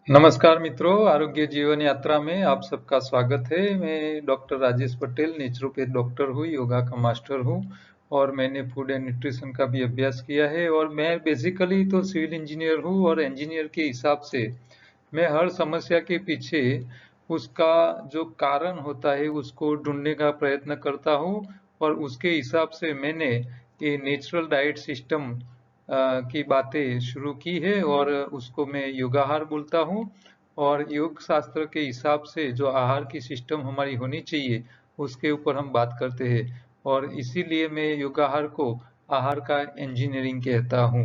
नमस्कार मित्रों, आरोग्य जीवन यात्रा में आप सबका स्वागत है। मैं doctor Rajesh Patel, naturopath doctor हूँ, योगा का मास्टर हूँ और मैंने फूड एंड न्यूट्रिशन का भी अभ्यास किया है। और मैं बेसिकली तो सिविल इंजीनियर हूँ और इंजीनियर के हिसाब से मैं हर समस्या के पीछे उसका जो कारण होता है उसको ढूंढने का प्रयत्न करता हूँ और उसके हिसाब से मैंने ये नेचुरल डाइट सिस्टम की बातें शुरू की है और उसको मैं योगाहार बोलता हूँ। और योग शास्त्र के हिसाब से जो आहार की सिस्टम हमारी होनी चाहिए उसके ऊपर हम बात करते हैं और इसीलिए मैं योगाहार को आहार का इंजीनियरिंग कहता हूँ।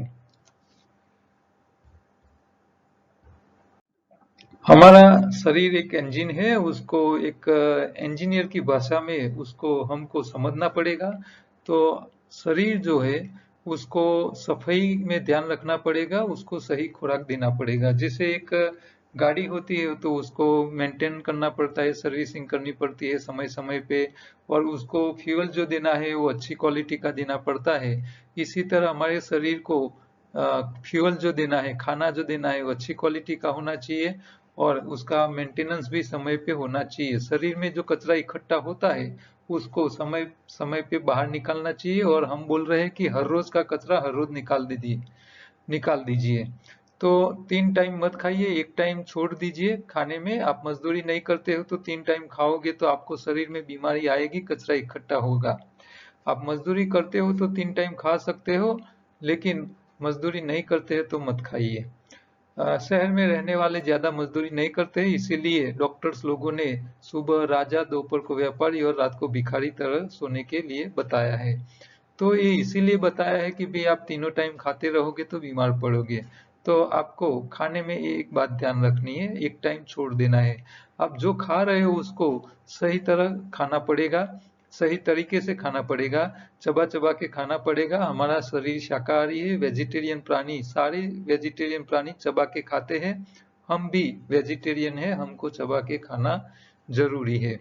हमारा शरीर एक इंजन है, उसको एक इंजीनियर की भाषा में उसको हमको समझना पड़ेगा। तो शरीर जो है उसको सफाई में ध्यान रखना पड़ेगा, उसको सही खुराक देना पड़ेगा। जैसे एक गाड़ी होती है तो उसको मेंटेन करना पड़ता है, सर्विसिंग करनी पड़ती है समय समय पे, और उसको फ्यूल जो देना है वो अच्छी क्वालिटी का देना पड़ता है। इसी तरह हमारे शरीर को फ्यूल जो देना है, खाना जो देना है वो अच्छी क्वालिटी का होना चाहिए और उसका मेंटेनेंस भी समय पे होना चाहिए। शरीर में जो कचरा इकट्ठा होता है उसको समय समय पे बाहर निकालना चाहिए और हम बोल रहे हैं कि हर रोज का कचरा हर रोज निकाल दीजिए। तो 3 टाइम मत खाइए, एक टाइम छोड़ दीजिए खाने में। आप मजदूरी नहीं करते हो तो 3 टाइम खाओगे तो आपको शरीर में बीमारी आएगी, कचरा इकट्ठा होगा। आप मजदूरी करते हो तो 3 टाइम खा सकते हो, लेकिन मजदूरी नहीं करते हो तो मत खाइए। शहर में रहने वाले ज्यादा मजदूरी नहीं करते, इसीलिए डॉक्टर्स लोगों ने सुबह राजा, दोपहर को व्यापारी और रात को भिखारी तरह सोने के लिए बताया है। तो ये इसीलिए बताया है कि भाई आप तीनों टाइम खाते रहोगे तो बीमार पड़ोगे। तो आपको खाने में एक बात ध्यान रखनी है, एक टाइम छोड़ देना है। आप जो खा रहे हो उसको सही तरह खाना पड़ेगा, सही तरीके से खाना पड़ेगा, चबा चबा के खाना पड़ेगा। हमारा शरीर शाकाहारी है, वेजिटेरियन प्राणी, सारे वेजिटेरियन प्राणी चबा के खाते हैं। हम भी वेजिटेरियन है, हमको चबा के खाना जरूरी है।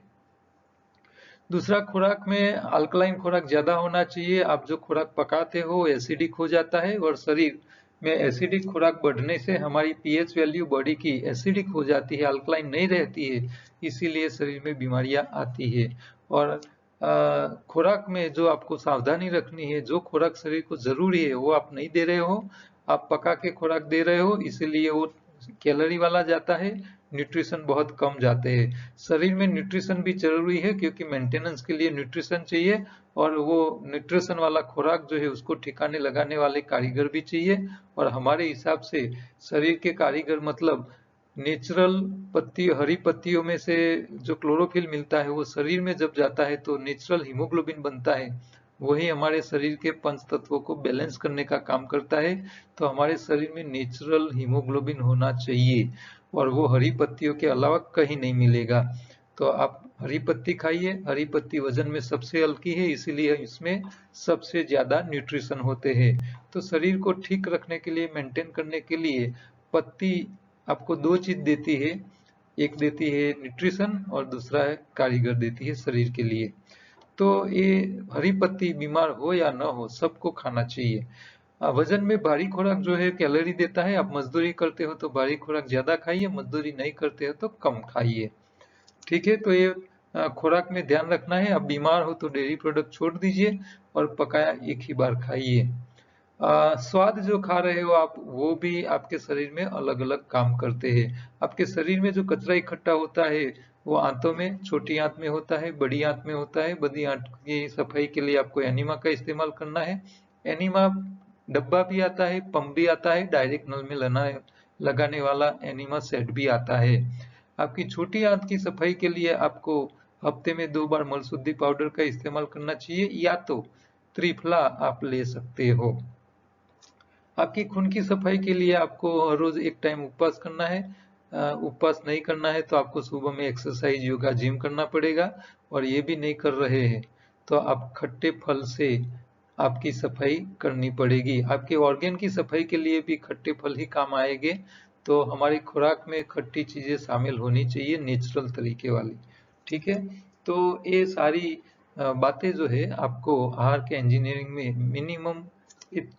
दूसरा, खुराक में अल्कलाइन खुराक ज्यादा होना चाहिए। आप जो खुराक पकाते हो एसिडिक हो जाता है और शरीर में एसिडिक खुराक बढ़ने से हमारी पीएच वैल्यू बॉडी की एसिडिक हो जाती है, अल्कलाइन नहीं रहती है, इसीलिए शरीर में बीमारियां आती है। और खुराक में जो आपको सावधानी रखनी है, जो खुराक शरीर को जरूरी है वो आप नहीं दे रहे हो, आप पका के खुराक दे रहे हो, इसीलिए वो कैलोरी वाला जाता है, न्यूट्रिशन बहुत कम जाते हैं। शरीर में न्यूट्रिशन भी जरूरी है क्योंकि मेंटेनेंस के लिए न्यूट्रिशन चाहिए, और वो न्यूट्रिशन वाला खुराक जो है उसको ठिकाने लगाने वाले कारीगर भी चाहिए। और हमारे हिसाब से शरीर के कारीगर मतलब नेचुरल पत्ती, हरी पत्तियों में से जो क्लोरोफिल मिलता है वो शरीर में जब जाता है तो नेचुरल हीमोग्लोबिन बनता है, वही हमारे शरीर के पंच तत्वों को बैलेंस करने का काम करता है। तो हमारे शरीर में नेचुरल हीमोग्लोबिन होना चाहिए और वो हरी पत्तियों के अलावा कहीं नहीं मिलेगा। तो आप हरी पत्ती खाइए, हरी पत्ती वजन में सबसे हल्की है, इसीलिए इसमें सबसे ज्यादा न्यूट्रिशन होते हैं। तो शरीर को ठीक रखने के लिए, मेंटेन करने के लिए पत्ती आपको दो चीज देती है, एक देती है न्यूट्रिशन और दूसरा है कारीगर देती है शरीर के लिए। तो ये हरी पत्ती बीमार हो या ना हो सबको खाना चाहिए। वजन में भारी खुराक जो है कैलोरी देता है। आप मजदूरी करते हो तो भारी खुराक ज्यादा खाइए, मजदूरी नहीं करते हो तो कम खाइए। ठीक है, तो ये खुराक में ध्यान रखना है। आप बीमार हो तो डेयरी प्रोडक्ट छोड़ दीजिए और पकाया एक ही बार खाइए। स्वाद जो खा रहे हो आप वो भी आपके शरीर में अलग अलग काम करते हैं। आपके शरीर में जो कचरा इकट्ठा होता है वो आंतों में, छोटी आंत में होता है, बड़ी आंत में होता है। बड़ी आंत की सफाई के लिए आपको एनिमा का इस्तेमाल करना है। एनिमा डब्बा भी आता है, पंप भी आता है, डायरेक्ट नल में लगाने वाला एनिमा सेट भी आता है। आपकी छोटी आंत की सफाई के लिए आपको हफ्ते में 2 बार मलशुद्धि पाउडर का इस्तेमाल करना चाहिए, या तो त्रिफला आप ले सकते हो। आपकी खून की सफाई के लिए आपको हर रोज एक टाइम उपवास करना है। उपवास नहीं करना है तो आपको सुबह में एक्सरसाइज, योगा, जिम करना पड़ेगा। और ये भी नहीं कर रहे हैं तो आप खट्टे फल से आपकी सफाई करनी पड़ेगी। आपके ऑर्गन की सफाई के लिए भी खट्टे फल ही काम आएंगे। तो हमारी खुराक में खट्टी चीजें शामिल होनी चाहिए, नेचुरल तरीके वाली। ठीक है, तो ये सारी बातें जो है आपको आहार के इंजीनियरिंग में मिनिमम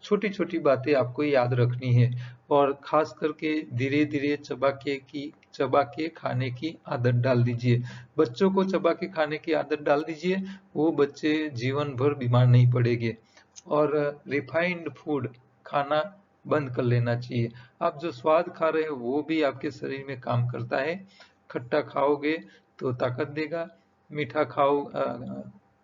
छोटी छोटी बातें आपको याद रखनी है। और खास करके धीरे धीरे चबा के खाने की आदत डाल दीजिए। बच्चों को चबा के खाने की आदत डाल दीजिए, वो बच्चे जीवन भर बीमार नहीं पड़ेंगे। और रिफाइंड फूड खाना बंद कर लेना चाहिए। आप जो स्वाद खा रहे हो वो भी आपके शरीर में काम करता है। खट्टा खाओगे तो ताकत देगा, मीठा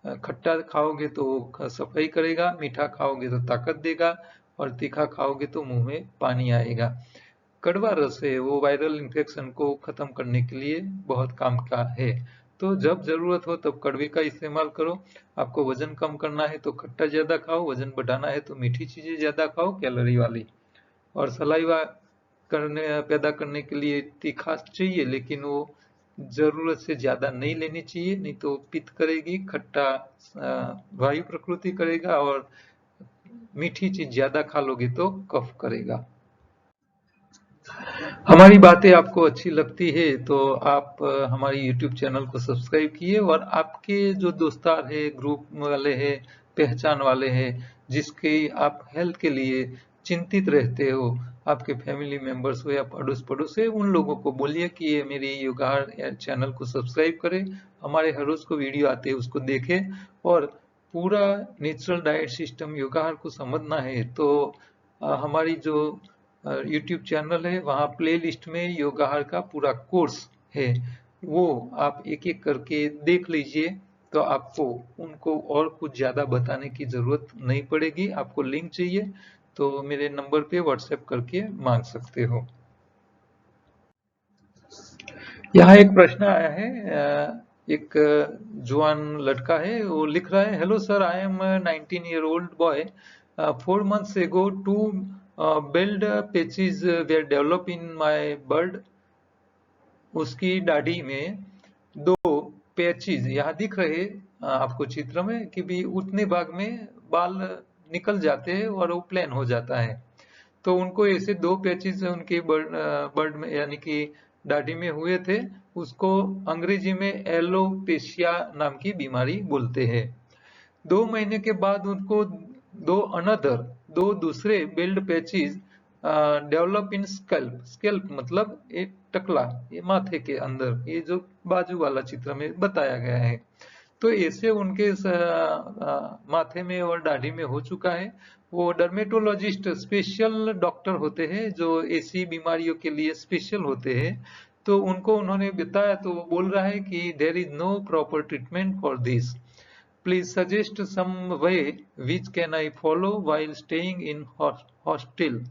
खट्टा खाओगे तो सफाई करेगा, मीठा खाओगे तो ताकत देगा, और तीखा खाओगे तो मुंह में पानी आएगा। कड़वा रस है वो वायरल इन्फेक्शन को खत्म करने के लिए बहुत काम का है। तो जब जरूरत हो तब कड़वे का इस्तेमाल करो। आपको वजन कम करना है तो खट्टा ज्यादा खाओ, वजन बढ़ाना है तो मीठी चीजें ज्यादा खाओ कैलोरी वाली। और सलाइवा पैदा करने के लिए तीखा चाहिए, लेकिन वो जरूरत से ज्यादा नहीं लेनी चाहिए, नहीं तो पित्त करेगी, खट्टा वायु प्रकृति करेगा, और मीठी चीज ज्यादा खा लोगे तो कफ करेगा। हमारी बातें आपको अच्छी लगती है तो आप हमारी YouTube चैनल को सब्सक्राइब किए, और आपके जो दोस्तार है, ग्रुप वाले हैं, पहचान वाले हैं, जिसके आप हेल्थ के लिए चिंतित रहते हो, आपके फैमिली मेंबर्स हो या पड़ोस है, उन लोगों को बोलिए कि ये मेरी योगाहार चैनल को सब्सक्राइब करें, हमारे हर रोज को वीडियो आते हैं उसको देखें। और पूरा नेचुरल डाइट सिस्टम योगाहार को समझना है तो हमारी जो YouTube चैनल है वहाँ प्ले लिस्ट में योगाहार का पूरा कोर्स है, वो आप एक एक करके देख लीजिए, तो आपको उनको और कुछ ज्यादा बताने की जरूरत नहीं पड़ेगी। आपको लिंक चाहिए तो मेरे नंबर पे व्हाट्सएप करके मांग सकते हो। यहाँ एक प्रश्न आया है, एक जवान लड़का है, वो लिख रहा है, hello sir, I am 19-year-old boy, 4 months ago 2 bald patches were developed in my beard। उसकी दाढ़ी में 2 पैचेस यहाँ दिख रहे आपको चित्र में कि भी उतने भाग में बाल निकल जाते हैं और वो प्लेन हो जाता है। तो उनको ऐसे 2 पैचेस उनके बर्ड में यानी कि दाढ़ी में हुए थे, उसको अंग्रेजी में एलोपेशिया नाम की बीमारी बोलते हैं। 2 महीने के बाद उनको दो दूसरे bald patches develop in scalp. Scalp मतलब एक टकला, ये माथे के अंदर, ये जो बाजू वाला चित्र में बताया गया है। तो ऐसे उनके माथे में और दाढ़ी में हो चुका है। वो डर्मेटोलॉजिस्ट स्पेशल डॉक्टर होते हैं जो ऐसी बीमारियों के लिए स्पेशल होते हैं, तो उनको उन्होंने बताया तो वो बोल रहा है कि there is no proper treatment for this, please suggest some way which can I follow while staying in hostel.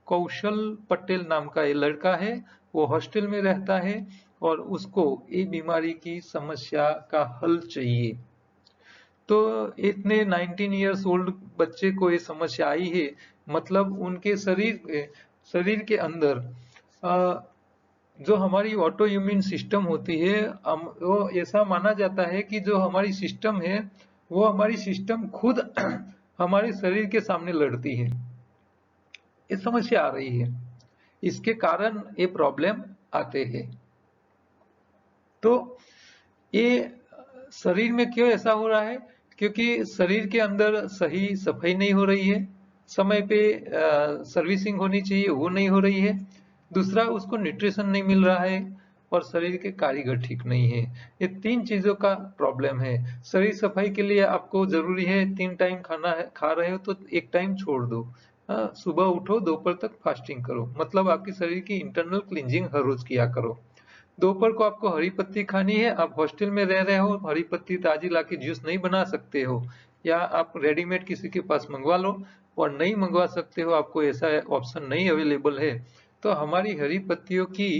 Kaushal Patel नाम का ये लड़का है, वो हॉस्टल में रहता है और उसको ये बीमारी की समस्या का हल चाहिए। तो इतने 19 इयर्स ओल्ड बच्चे को ये समस्या आई है, मतलब उनके शरीर के अंदर जो हमारी ऑटो इम्यून सिस्टम होती है, वो ऐसा माना जाता है कि जो हमारी सिस्टम है वो हमारी सिस्टम खुद हमारे शरीर के सामने लड़ती है। ये समस्या आ रही है, इसके कारण ये प्रॉब्लम आते हैं। तो ये शरीर में क्यों ऐसा हो रहा है? क्योंकि शरीर के अंदर सही सफाई नहीं हो रही है, समय पे सर्विसिंग होनी चाहिए वो नहीं हो रही है, दूसरा उसको न्यूट्रिशन नहीं मिल रहा है, और शरीर के कारीगर ठीक नहीं है। ये 3 चीजों का प्रॉब्लम है। शरीर सफाई के लिए आपको जरूरी है 3 टाइम खाना है, खा रहे हो तो 1 टाइम छोड़ दो। सुबह उठो, दोपहर तक फास्टिंग करो, मतलब आपके शरीर की इंटरनल क्लींजिंग हर रोज किया करो। दोपहर को आपको हरी पत्ती खानी है, आप हॉस्टल में रह रहे हो, हरी पत्ती ताजी लाके जूस नहीं बना सकते हो, या आप रेडीमेड किसी के पास मंगवा लो, और नहीं मंगवा सकते हो, आपको ऐसा ऑप्शन नहीं अवेलेबल है, तो हमारी हरी पत्तियों की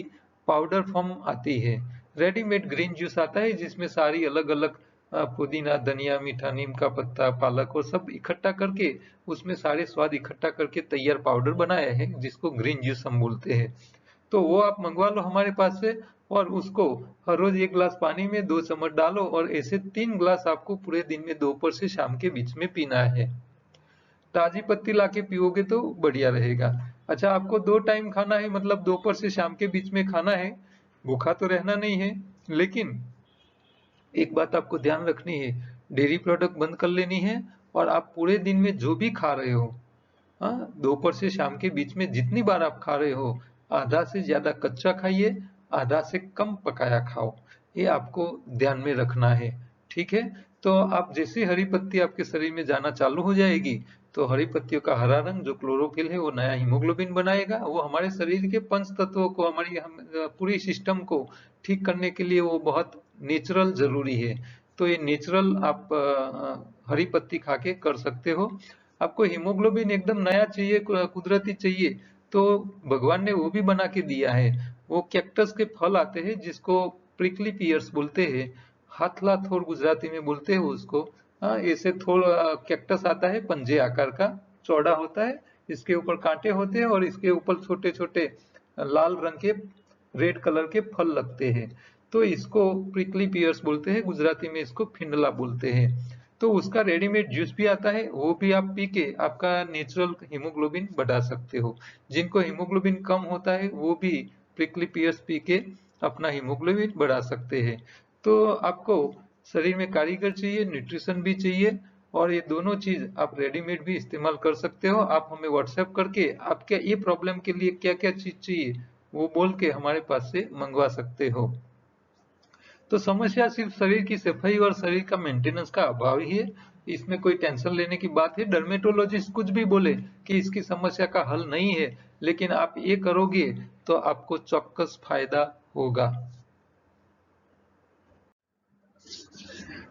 पाउडर फॉर्म आती है। रेडीमेड ग्रीन जूस आता है जिसमें सारी अलग अलग पुदीना, धनिया, मीठा नीम का पत्ता, पालक और सब इकट्ठा करके उसमें सारे स्वाद इकट्ठा करके तैयार पाउडर बनाया है, जिसको ग्रीन जूस हम बोलते हैं। तो वो आप मंगवा लो हमारे पास से, और उसको हर रोज 1 गिलास पानी में 2 चम्मच डालो, और ऐसे 3 गिलास आपको पूरे दिन में दोपहर से शाम के बीच में पीना है। ताजी पत्ती लाके पियोगे तो बढ़िया रहेगा। अच्छा, आपको 2 टाइम खाना है, मतलब दोपहर से शाम के बीच में खाना है, भूखा तो रहना नहीं है। लेकिन एक बात आपको ध्यान रखनी है, डेयरी प्रोडक्ट बंद कर लेनी है, और आप पूरे दिन में जो भी खा रहे हो दोपहर से शाम के बीच में जितनी बार आप खा रहे हो, आधा से ज्यादा कच्चा खाइए, आधा से कम पकाया खाओ, ये आपको ध्यान में रखना है। ठीक है, तो आप जैसे हरी पत्ती आपके शरीर में जाना चालू हो जाएगी, तो हरी पत्तियों का हरा रंग जो क्लोरोफिल है वो नया हीमोग्लोबिन बनाएगा, वो हमारे शरीर के पंच तत्वों को, हमारी पूरी सिस्टम को ठीक करने के लिए वो बहुत नेचुरल जरूरी है। तो ये नेचुरल आप हरी पत्ती खा के कर सकते हो। आपको हीमोग्लोबिन एकदम नया चाहिए, कुदरती चाहिए, तो भगवान ने वो भी बना के दिया है। वो कैक्टस के फल आते हैं जिसको प्रिकली पियर्स बोलते हैं, हाथला थोर गुजराती में बोलते हैं उसको। ऐसे थोड़ कैक्टस आता है, पंजे आकार का, चौड़ा होता है, इसके ऊपर कांटे होते हैं और इसके ऊपर छोटे छोटे लाल रंग के, रेड कलर के फल लगते हैं। तो इसको प्रिकली पियर्स बोलते हैं, गुजराती में इसको फिंडला बोलते हैं। तो उसका रेडीमेड जूस भी आता है, वो भी आप पी के आपका नेचुरल हीमोग्लोबिन बढ़ा सकते हो। जिनको हीमोग्लोबिन कम होता है वो भी प्रिकली पियर्स पी के अपना हीमोग्लोबिन बढ़ा सकते हैं। तो आपको शरीर में कारीगर चाहिए, न्यूट्रिशन भी चाहिए, और ये दोनों चीज आप रेडीमेड भी इस्तेमाल कर सकते हो। आप हमें व्हाट्सएप करके आपके ये प्रॉब्लम के लिए क्या क्या चीज चाहिए वो बोल के हमारे पास से मंगवा सकते हो। तो समस्या सिर्फ शरीर की सफाई और शरीर का मेंटेनेंस का अभाव ही है, इसमें कोई टेंशन लेने की बात है। डर्मेटोलॉजिस्ट कुछ भी बोले कि इसकी समस्या का हल नहीं है, लेकिन आप ये करोगे तो आपको चौक्कस फायदा होगा।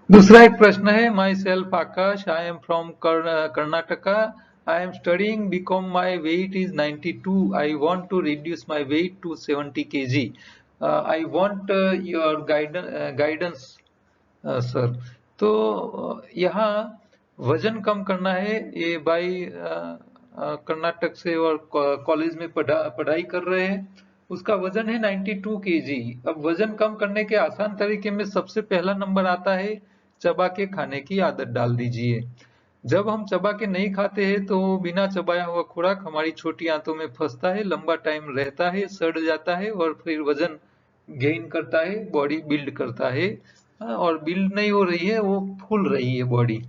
दूसरा एक प्रश्न है, myself Akash, I am from Karnataka, I am studying BCom, my weight is 92, I want to reduce my weight to 70 kg, I want your guidance sir. तो यहाँ वजन कम करना है, ये भाई कर्नाटक से और कॉलेज में पढ़ाई कर रहे हैं, उसका वजन है 92 kg। अब वजन कम करने के आसान तरीके में सबसे पहला नंबर आता है, चबा के खाने की आदत डाल दीजिए। जब हम चबा के नहीं खाते हैं तो बिना चबाया हुआ खुराक हमारी छोटी आंतों में फंसता है, लंबा टाइम रहता है, सड़ जाता है और फिर वजन गेन करता है, बॉडी बिल्ड करता है। और बिल्ड नहीं हो रही है, वो फूल रही है बॉडी।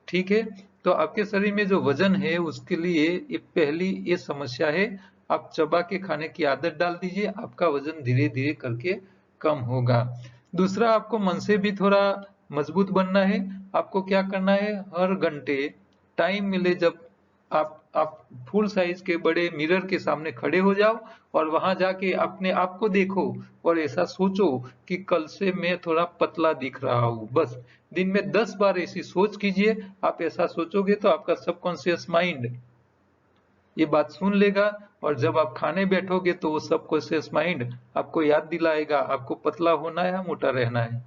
ठीक है, तो आपके शरीर में जो वजन है उसके लिए ये पहली ये समस्या है। आप चबा के खाने की आदत डाल दीजिए, आपका वजन धीरे धीरे करके कम होगा। दूसरा, आपको मन से भी थोड़ा मजबूत बनना है। आपको क्या करना है, हर घंटे टाइम मिले जब आप फुल साइज के बड़े मिरर के सामने खड़े हो जाओ और वहां जाके अपने आप को देखो और ऐसा सोचो कि कल से मैं थोड़ा पतला दिख रहा हूँ। बस दिन में 10 बार ऐसी सोच कीजिए। आप ऐसा सोचोगे तो आपका सबकॉन्शियस माइंड ये बात सुन लेगा, और जब आप खाने बैठोगे तो वो सबकॉन्शियस माइंड आपको याद दिलाएगा आपको पतला होना है, मोटा रहना है।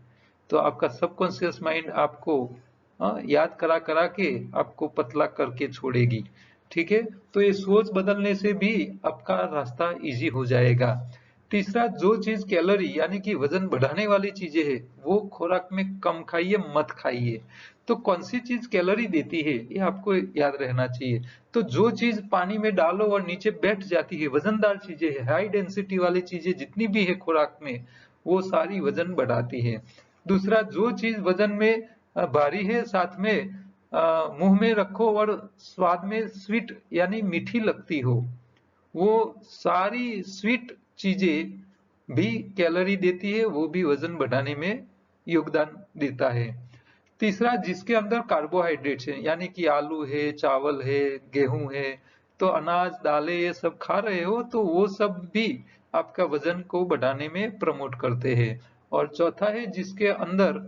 तो आपका सबकॉन्शियस माइंड आपको याद करा करा के आपको पतला करके छोड़ेगी। ठीक है, तो ये सोच बदलने से भी आपका रास्ता इजी हो जाएगा। तीसरा, जो चीज कैलोरी यानी कि वजन बढ़ाने वाली चीजें है वो खुराक में कम खाइए, मत खाइए। तो कौन सी चीज कैलोरी देती है ये आपको याद रहना चाहिए। तो जो चीज पानी में डालो और नीचे बैठ जाती है, वजनदार चीजें है, हाई डेंसिटी वाली चीजें जितनी भी है खुराक में, वो सारी वजन बढ़ाती है। दूसरा, जो चीज वजन में भारी है, साथ में मुंह में रखो और स्वाद में स्वीट यानी मीठी लगती हो, वो सारी स्वीट चीजें भी कैलोरी देती है, वो भी वजन बढ़ाने में योगदान देता है। तीसरा, जिसके अंदर कार्बोहाइड्रेट्स है यानी कि आलू है, चावल है, गेहूं है, तो अनाज दालें ये सब खा रहे हो तो वो सब भी आपका वजन को बढ़ाने में प्रमोट करते हैं। और चौथा है, जिसके अंदर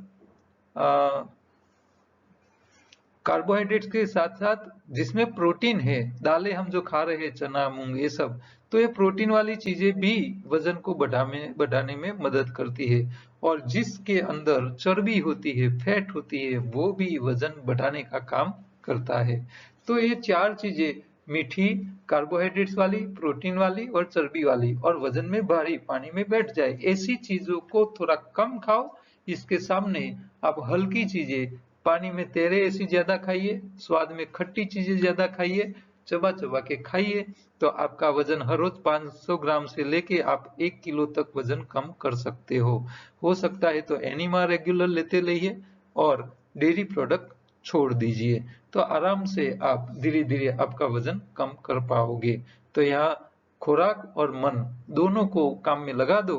कार्बोहाइड्रेट्स के साथ साथ जिसमें प्रोटीन है, दालें हम जो खा रहे हैं, चना मूंग ये सब, तो ये प्रोटीन वाली चीजें भी वजन को बढ़ाने में मदद करती है। और जिसके अंदर चर्बी होती है, फैट होती है, वो भी वजन बढ़ाने का काम करता है। तो ये चार चीजें, मीठी, कार्बोहाइड्रेट्स वाली, प्रोटीन वाली और चर्बी वाली, और वजन में भारी, पानी में बैठ जाए, ऐसी चीजों को थोड़ा कम खाओ। इसके सामने आप हल्की चीजें, पानी में तैरे ऐसी ज्यादा खाइए, स्वाद में खट्टी चीजें ज्यादा खाइए, चबा चबा के खाइए, तो आपका वजन हर रोज 500 ग्राम से लेके आप 1 किलो तक वजन कम कर सकते हो सकता है तो एनिमा रेगुलर लेते रहिए और डेयरी प्रोडक्ट छोड़ दीजिए। तो तो आराम से आप धीरे धीरे आपका वजन कम कर पाओगे। तो यहाँ खुराक और मन दोनों को काम में लगा दो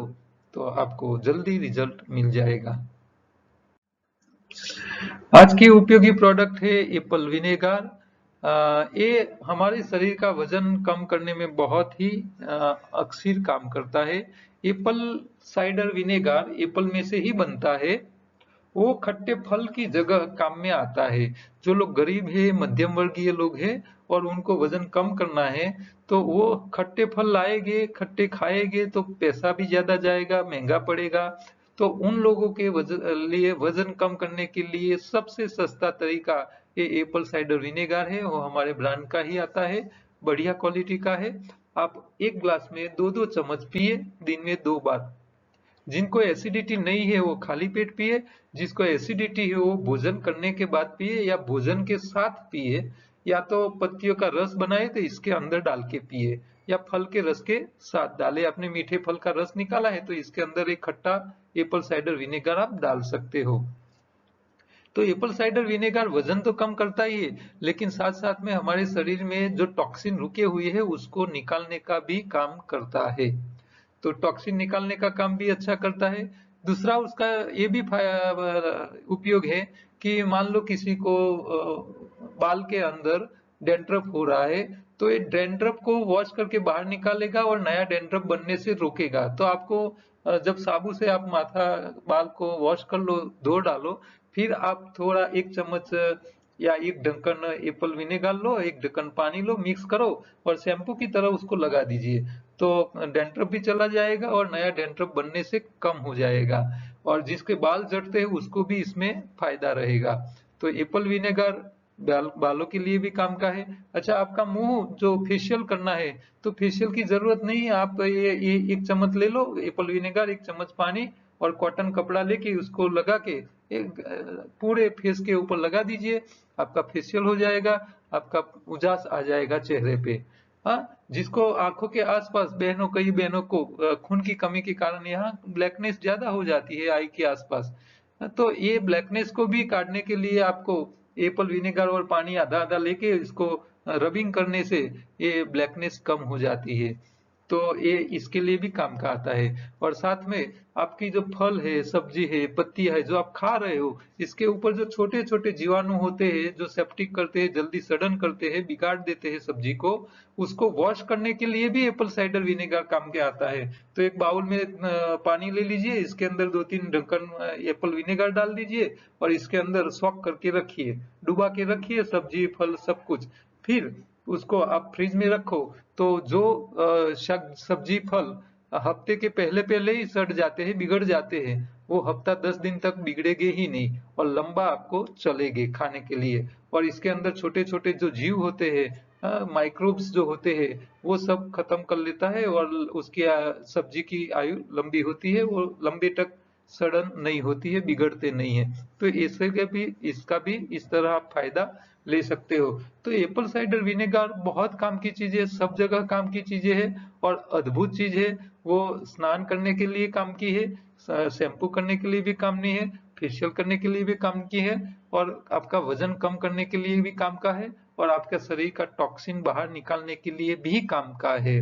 तो आपको जल्दी रिजल्ट मिल जाएगा। आज की उपयोगी प्रोडक्ट है एप्पल विनेगार। ये हमारे शरीर का वजन कम करने में बहुत ही अक्सर काम करता है। एप्पल साइडर विनेगार एप्पल में से ही बनता है। वो खट्टे फल की जगह काम में आता है। जो लोग गरीब है, मध्यम वर्गीय लोग हैं और उनको वजन कम करना है तो वो खट्टे फल लाएंगे, खट्टे खाएंगे तो पैसा भी ज्यादा जाएगा, महंगा पड़ेगा। तो उन लोगों के लिए वजन कम करने के लिए सबसे सस्ता तरीका ये एप्पल साइडर विनेगार है। वो हमारे ब्रांड का ही आता है, बढ़िया क्वालिटी का है। आप एक ग्लास में 2-2 चम्मच पिए, दिन में 2 बार। जिनको एसिडिटी नहीं है वो खाली पेट पिए, जिसको एसिडिटी है वो भोजन करने के बाद पिए या भोजन के साथ पिए, या तो पत्तियों का रस बनाए तो इसके अंदर डाल के पिए या फल के रस के साथ डाले। आपने मीठे फल का रस निकाला है तो इसके अंदर एक खट्टा एप्पल साइडर विनेगर आप डाल सकते हो। तो एप्पल साइडर विनेगर वजन तो कम करता ही है, लेकिन साथ साथ में हमारे शरीर में जो टॉक्सिन रुके हुए हैं उसको निकालने का भी काम करता है। तो टॉक्सिन निकालने का काम भी अच्छा करता है। दूसरा उसका ये भी उपयोग है कि मान लो किसी को बाल के अंदर डैंड्रफ हो रहा है तो ये डैंड्रफ को वॉश करके बाहर निकालेगा और नया डैंड्रफ बनने से रोकेगा। तो आपको जब साबुन से आप माथा बाल को वॉश कर लो, धो डालो, फिर आप थोड़ा 1 चम्मच या 1 ढक्कन एप्पल विनेगर लो, 1 ढक्कन पानी लो, मिक्स करो और शैम्पू की तरह उसको लगा दीजिए। तो डैंड्रफ भी चला जाएगा और नया डैंड्रफ बनने से कम हो जाएगा और जिसके बाल झड़ते हैं उसको भी इसमें फायदा रहेगा। तो एप्पल विनेगर बालों के लिए भी काम का है। अच्छा, आपका मुंह जो फेशियल करना है तो फेशियल की जरूरत नहीं है। आप ये 1 चम्मच ले लो एप्पल विनेगर, 1 चम्मच पानी और कॉटन कपड़ा लेके उसको लगा के एक पूरे फेस के ऊपर लगा दीजिए, आपका फेशियल हो जाएगा, आपका उजास आ जाएगा चेहरे पे। हाँ, जिसको आंखों के आसपास कई बहनों को खून की कमी के कारण यहाँ ब्लैकनेस ज्यादा हो जाती है आई के आसपास। तो ये ब्लैकनेस को भी काटने के लिए आपको एप्पल विनेगर और पानी आधा आधा लेके इसको रबिंग करने से ये ब्लैकनेस कम हो जाती है। तो ये इसके लिए भी काम का आता है। और साथ में आपकी जो फल है, सब्जी है, पत्ती है जो आप खा रहे हो, इसके ऊपर जो छोटे छोटे जीवाणु होते हैं जो सेप्टिक करते हैं, जल्दी सड़न करते हैं, बिगाड़ देते हैं सब्जी को, उसको वॉश करने के लिए भी एप्पल साइडर विनेगर काम के आता है। तो एक बाउल में पानी ले लीजिए, इसके अंदर 2-3 ढक्कन एप्पल विनेगर डाल दीजिए और इसके अंदर सॉक करके रखिए, डुबा के रखिए सब्जी फल सब कुछ। फिर उसको आप फ्रिज में रखो तो जो सब्जी फल हफ्ते के पहले पहले ही सड़ जाते हैं, बिगड़ जाते हैं, वो हफ्ता 10 दिन तक बिगड़ेगे ही नहीं और लंबा आपको चलेंगे खाने के लिए। और इसके अंदर छोटे छोटे जो जीव होते हैं, माइक्रोब्स जो होते हैं, वो सब खत्म कर लेता है और उसकी सब्जी की आयु लंबी होती है, वो लंबे तक सड़न नहीं होती है, बिगड़ते नहीं है। तो इसका भी इस तरह आप फायदा ले सकते हो। तो एप्पल साइडर विनेगर बहुत काम की चीज है, सब जगह काम की चीजें है और अद्भुत चीज है। वो स्नान करने के लिए काम की है, शैम्पू करने के लिए भी काम नहीं है, फेशियल करने के लिए भी काम की है और आपका वजन कम करने के लिए भी काम का है और आपके शरीर का टॉक्सिन बाहर निकालने के लिए भी काम का है।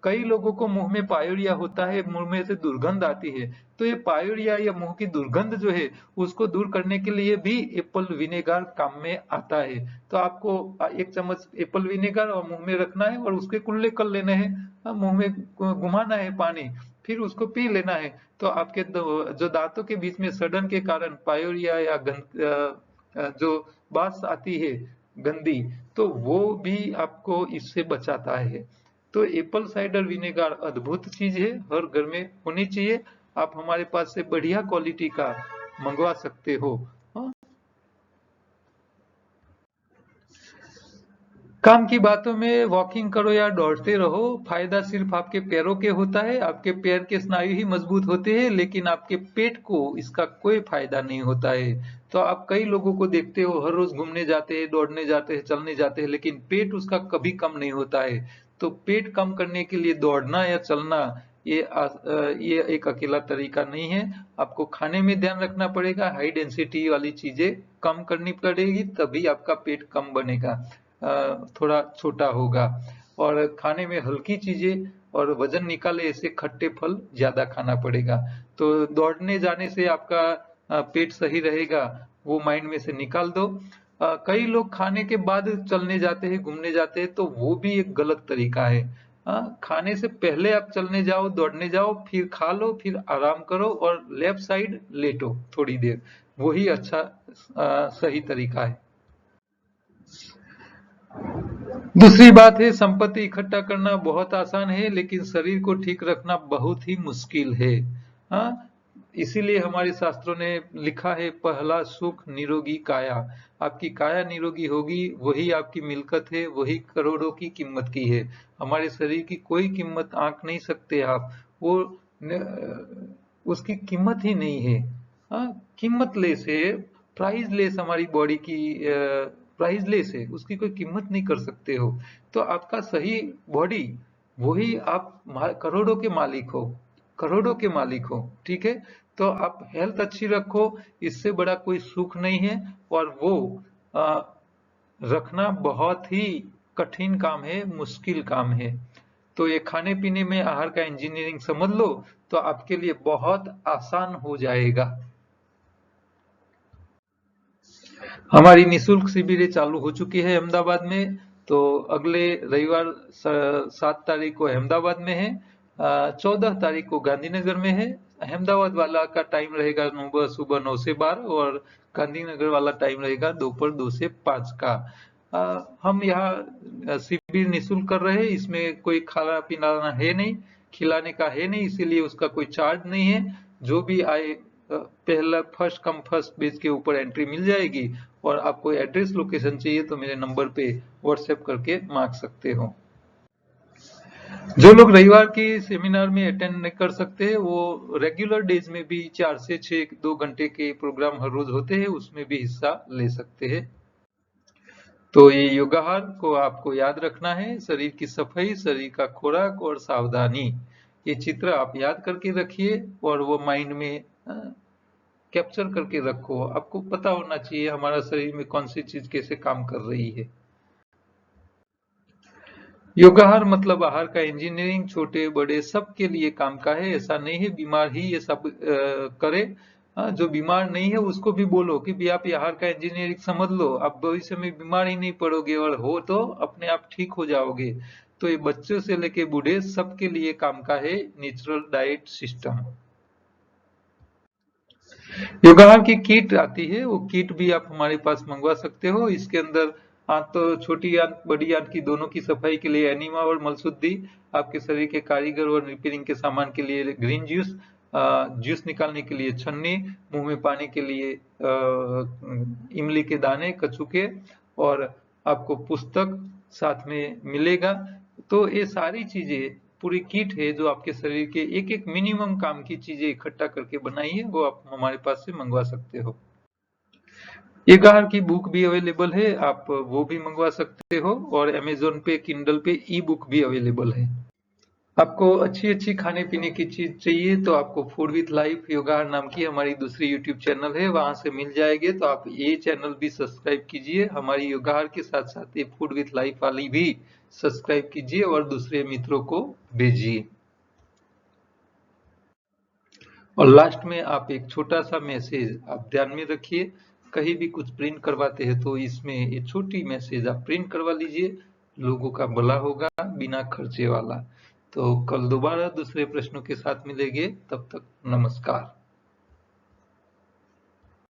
कई लोगों को मुंह में पायोरिया होता है, मुंह में से दुर्गंध आती है, तो ये पायोरिया या मुंह की दुर्गंध जो है उसको दूर करने के लिए भी एप्पल विनेगर काम में आता है। तो आपको 1 चम्मच एप्पल विनेगर और मुंह में रखना है और उसके कुल्ले कर लेने हैं, मुंह में घुमाना है पानी, फिर उसको पी लेना है। तो आपके जो दांतों के बीच में सड़न के कारण पायोरिया या जो बास आती है गंदी, तो वो भी आपको इससे बचाता है। तो एप्पल साइडर विनेगर अद्भुत चीज है, हर घर में होनी चाहिए। आप हमारे पास से बढ़िया क्वालिटी का मंगवा सकते हो। हाँ? काम की बातों में वॉकिंग करो या दौड़ते रहो, फायदा सिर्फ आपके पैरों के होता है, आपके पैर के स्नायु ही मजबूत होते हैं, लेकिन आपके पेट को इसका कोई फायदा नहीं होता है। तो आप कई लोगों को देखते हो हर रोज घूमने जाते हैं, दौड़ने जाते हैं, चलने जाते हैं, लेकिन पेट उसका कभी कम नहीं होता है। तो पेट कम करने के लिए दौड़ना या चलना ये एक अकेला तरीका नहीं है। आपको खाने में ध्यान रखना पड़ेगा, हाई डेंसिटी वाली चीजें कम करनी पड़ेगी, तभी आपका पेट कम बनेगा, थोड़ा छोटा होगा। और खाने में हल्की चीजें और वजन निकाले ऐसे खट्टे फल ज्यादा खाना पड़ेगा। तो दौड़ने जाने से आपका पेट सही रहेगा, वो माइंड में से निकाल दो। कई लोग खाने के बाद चलने जाते हैं, घूमने जाते हैं, तो वो भी एक गलत तरीका है। खाने से पहले आप चलने जाओ, दौड़ने जाओ, फिर खा लो, फिर आराम करो और लेफ्ट साइड लेटो थोड़ी देर, वही अच्छा सही तरीका है। दूसरी बात है, संपत्ति इकट्ठा करना बहुत आसान है, लेकिन शरीर को ठीक रखना बहुत ही मुश्किल है। हाँ, इसीलिए हमारे शास्त्रों ने लिखा है, पहला सुख निरोगी काया। आपकी काया निरोगी होगी, वही आपकी मिल्कत है, वही करोड़ों की कीमत की है। हमारे शरीर की कोई कीमत आंक नहीं सकते आप, वो उसकी कीमत ही नहीं है। हाँ, कीमत लेस है, प्राइस लेस हमारी बॉडी की प्राइसलेस है, उसकी कोई कीमत नहीं कर सकते हो। तो आपका सही बॉडी, वही आप करोड़ों के मालिक हो, करोड़ों के मालिक हो, ठीक है। तो आप हेल्थ अच्छी रखो, इससे बड़ा कोई सुख नहीं है। और वो आ, रखना बहुत ही कठिन काम है, मुश्किल काम है। तो ये खाने पीने में आहार का इंजीनियरिंग समझ लो, तो आपके लिए बहुत आसान हो जाएगा। हमारी निशुल्क शिविरें चालू हो चुकी है अहमदाबाद में। तो अगले रविवार 7 तारीख को अहमदाबाद में है, 14 तारीख को गांधीनगर में है। अहमदाबाद वाला का टाइम रहेगा सुबह 9 से 12, और गांधीनगर वाला टाइम रहेगा दोपहर 2 से 5 का। हम यहाँ शिविर निःशुल्क कर रहे हैं, इसमें कोई खाना पीना है नहीं, खिलाने का है नहीं, इसीलिए उसका कोई चार्ज नहीं है। जो भी आए, पहला फर्स्ट कम फर्स्ट बेस के ऊपर एंट्री मिल जाएगी। और आपको एड्रेस लोकेशन चाहिए तो मेरे नंबर पे व्हाट्सएप करके मांग सकते हो। जो लोग रविवार की सेमिनार में अटेंड नहीं कर सकते, वो रेगुलर डेज में भी 4 से 6 2 घंटे के प्रोग्राम हर रोज होते हैं, उसमें भी हिस्सा ले सकते हैं। तो ये योगाहार को आपको याद रखना है, शरीर की सफाई, शरीर का खुराक और सावधानी, ये चित्र आप याद करके रखिए और वो माइंड में कैप्चर करके रखो। आपको पता होना चाहिए हमारा शरीर में कौन सी चीज कैसे काम कर रही है। योगाहार मतलब आहार का इंजीनियरिंग छोटे बड़े सबके लिए काम का है। ऐसा नहीं है बीमार ही ये सब करे। जो बीमार नहीं है उसको भी बोलो कि भी आप आहार का इंजीनियरिंग समझ लो, आप भविष्य में बीमार ही नहीं पड़ोगे, और हो तो अपने आप ठीक हो जाओगे। तो ये बच्चों से लेके बूढ़े सबके लिए काम का है नेचुरल डाइट सिस्टम। योगाहार की किट आती है, वो किट भी आप हमारे पास मंगवा सकते हो। इसके अंदर आंत, तो छोटी आंत बड़ी आंत की दोनों की सफाई के लिए एनिमा और मलशुद्धि, आपके शरीर के कारीगर और रिपेयरिंग के सामान के लिए ग्रीन जूस, जूस निकालने के लिए छन्नी, मुंह में पानी के लिए इमली के दाने कचू के, और आपको पुस्तक साथ में मिलेगा। तो ये सारी चीजें पूरी किट है जो आपके शरीर के एक एक मिनिमम काम की चीजें इकट्ठा करके बनाई है, वो आप हमारे पास से मंगवा सकते हो। योगाहार की बुक भी अवेलेबल है, आप वो भी मंगवा सकते हो, और अमेजोन पे किंडल पे ई बुक भी अवेलेबल है। आपको अच्छी अच्छी खाने पीने की चीज चाहिए तो आपको फूड विथ लाइफ योगाहार नाम की हमारी दूसरी यूट्यूब चैनल है, वहां से मिल जाएंगे। तो आप ये चैनल भी सब्सक्राइब कीजिए, हमारी योगाहार के साथ साथ ये फूड विथ लाइफ वाली भी सब्सक्राइब कीजिए और दूसरे मित्रों को भेजिए। और लास्ट में आप एक छोटा सा मैसेज आप ध्यान में रखिए, कहीं भी कुछ प्रिंट करवाते हैं तो इसमें ये छोटी मैसेज आप प्रिंट करवा लीजिए, लोगों का भला होगा बिना खर्चे वाला। तो कल दोबारा दूसरे प्रश्नों के साथ मिलेंगे, तब तक नमस्कार।